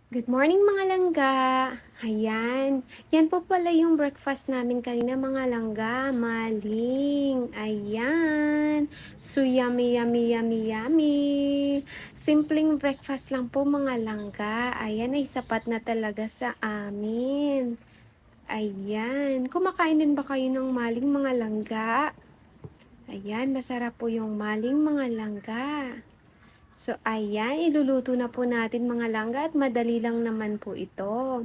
Good morning mga langga! Ayan, yan po pala yung breakfast namin kanina mga langga, maling. Ayan, so yummy, yummy, yummy, yummy. Simpleng breakfast lang po mga langga. Ayan ay sapat na talaga sa amin. Ayan, kumakain din ba kayo ng maling mga langga? Ayan, masarap po yung maling mga langga. So, ayan, iluluto na po natin mga langga at madali lang naman po ito.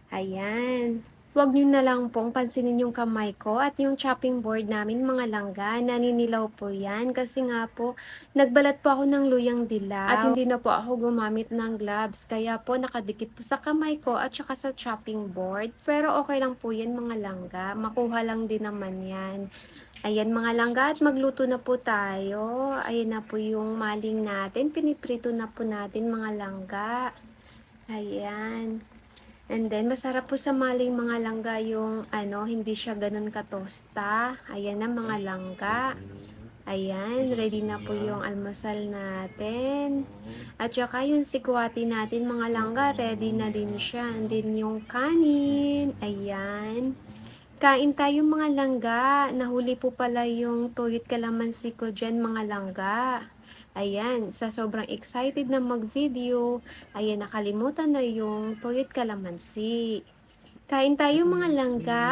Ayan. Huwag nyo na lang pong pansinin yung kamay ko at yung chopping board namin mga langga. Naninilaw po yan kasi nga po, nagbalat po ako ng luyang dilaw. At hindi na po ako gumamit ng gloves. Kaya po nakadikit po sa kamay ko at saka sa chopping board. Pero okay lang po yan mga langga. Makuha lang din naman yan. Ayan mga langga at magluto na po tayo. Ayan na po yung maling natin. Piniprito na po natin mga langga. Ayan. And then, masarap po sa maling mga langga yung hindi siya ganun katosta. Ayan na mga langga. Ayan, ready na po yung almusal natin. At saka yung sikwati natin mga langga, ready na din siya. And then yung kanin. Ayan. Kain tayo mga langga. Nahuli po pala yung tuyot kalamansi ko dyan mga langga. Ayan, sa sobrang excited na mag-video, ayan, nakalimutan na yung tuyot kalamansi. Kain tayo mga langga.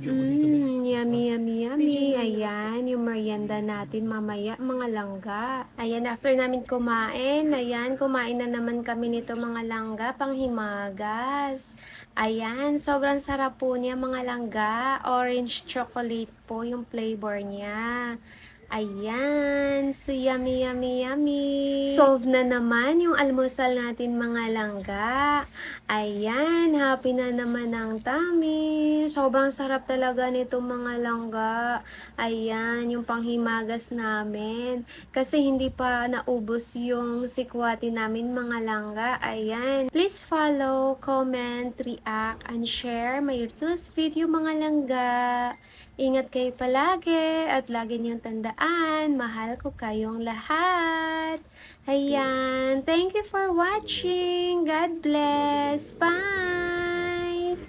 Yummy, yummy, yummy. Ayan, yung merienda natin mamaya mga langga. Ayan, after namin kumain, ayan, kumain na naman kami nito mga langga, panghimagas. Ayan, sobrang sarap po niya mga langga. Orange chocolate po yung flavor niya. Ayan, so yummy, yummy, yummy. Solve na naman yung almusal natin mga langga. Ayan, happy na naman ang tummy. Sobrang sarap talaga nito mga langga. Ayan, yung panghimagas namin. Kasi hindi pa naubos yung sikwati namin mga langga. Ayan, please follow, comment, react, and share my latest video mga langga. Ingat kayo palagi at lagi niyong tandaan, mahal ko kayong lahat. Ayan, thank you for watching. God bless. Bye!